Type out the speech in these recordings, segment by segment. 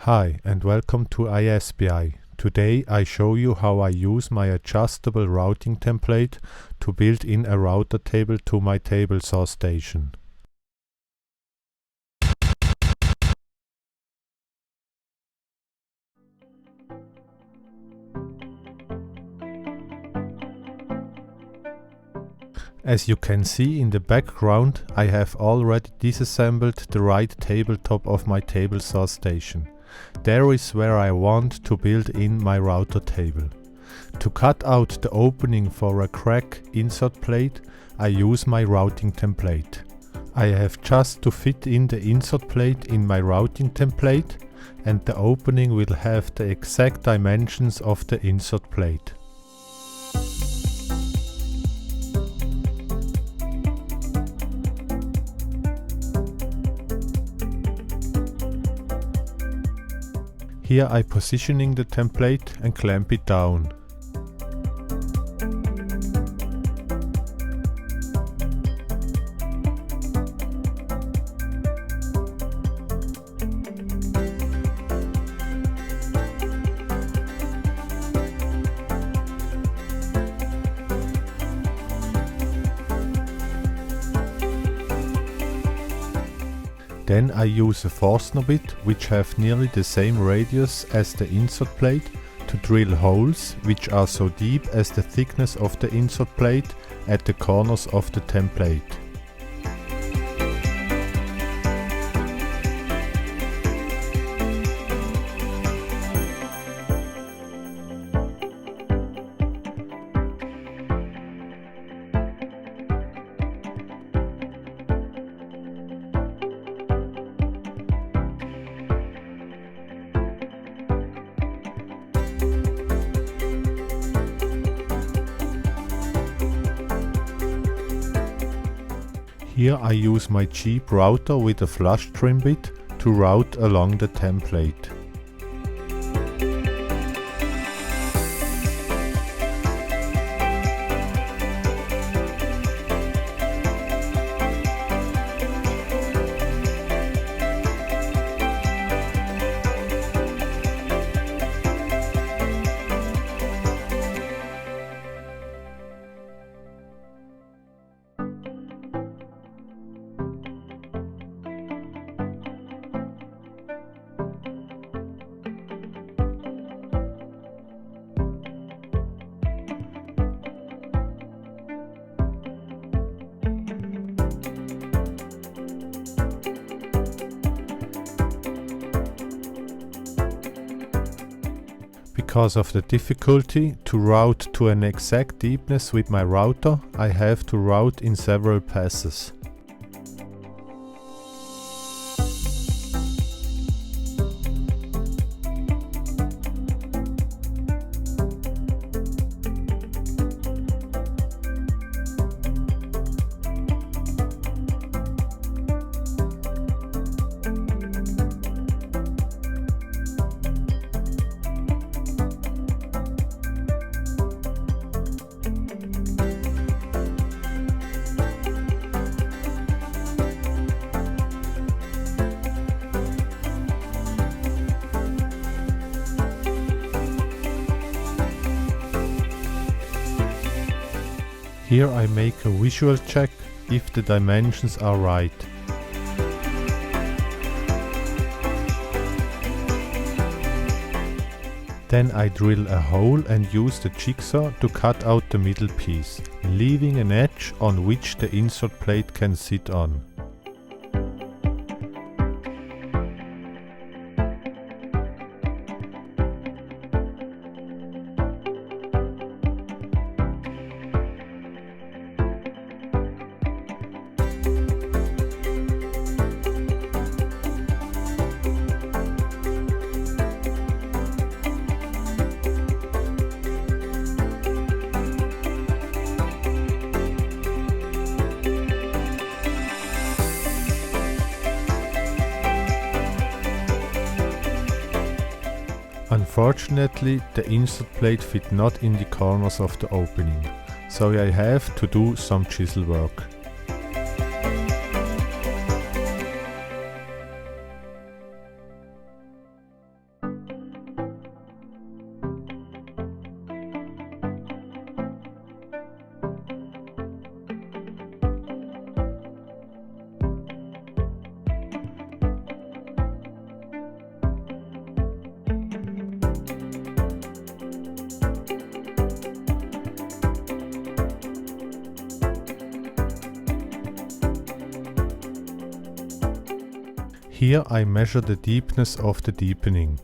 Hi and welcome to ISBI. Today I show you how I use my adjustable routing template to build in a router table to my table saw station. As you can see in the background, I have already disassembled the right tabletop of my table saw station. There is where I want to build in my router table. To cut out the opening for a crack insert plate, I use my routing template. I have just to fit in the insert plate in my routing template, and the opening will have the exact dimensions of the insert plate. Here I positioning the template and clamp it down. Then I use a Forstner bit, which have nearly the same radius as the insert plate, to drill holes which are so deep as the thickness of the insert plate at the corners of the template. Here I use my cheap router with a flush trim bit to route along the template. Because of the difficulty to route to an exact deepness with my router, I have to route in several passes. Here I make a visual check if the dimensions are right. Then I drill a hole and use the jigsaw to cut out the middle piece, leaving an edge on which the insert plate can sit on. Unfortunately, the insert plate fit not in the corners of the opening, so I have to do some chisel work. Here I measure the deepness of the deepening.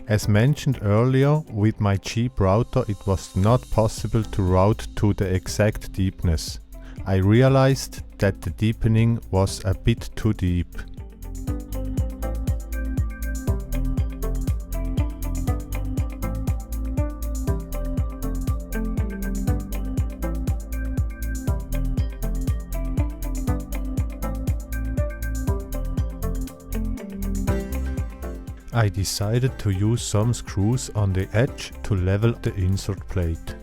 As mentioned earlier, with my cheap router it was not possible to route to the exact deepness. I realized that the deepening was a bit too deep. I decided to use some screws on the edge to level the insert plate.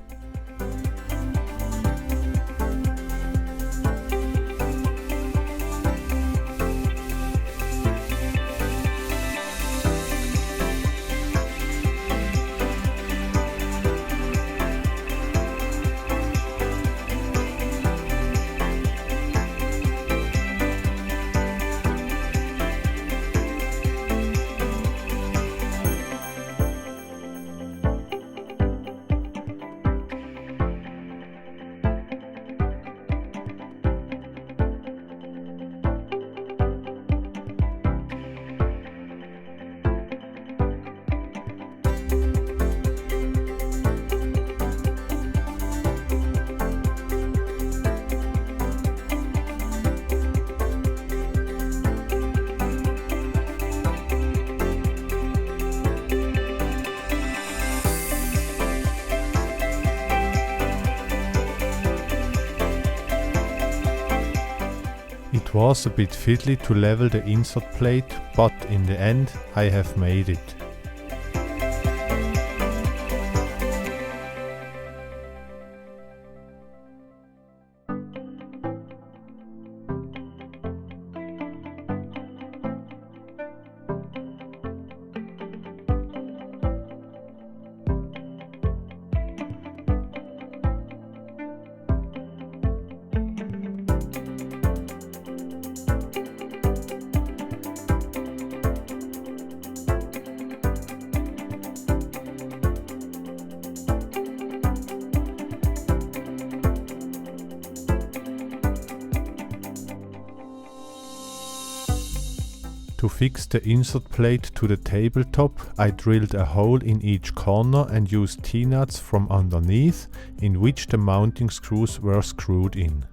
It was a bit fiddly to level the insert plate, but in the end I have made it. To fix the insert plate to the tabletop, I drilled a hole in each corner and used T-nuts from underneath, in which the mounting screws were screwed in.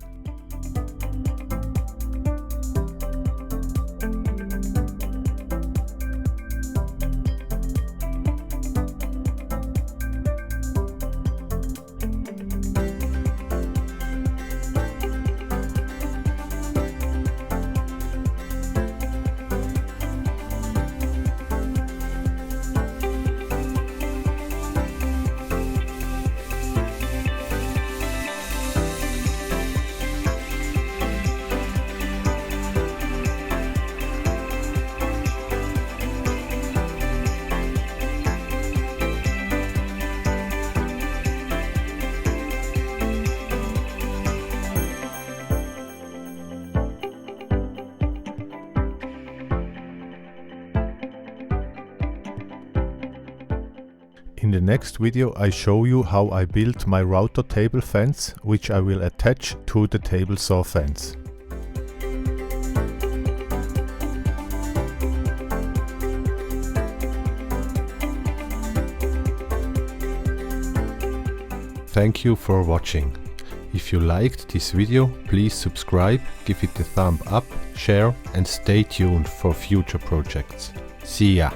In the next video I show you how I built my router table fence, which I will attach to the table saw fence. Thank you for watching. If you liked this video, please subscribe, give it a thumb up, share and stay tuned for future projects. See ya!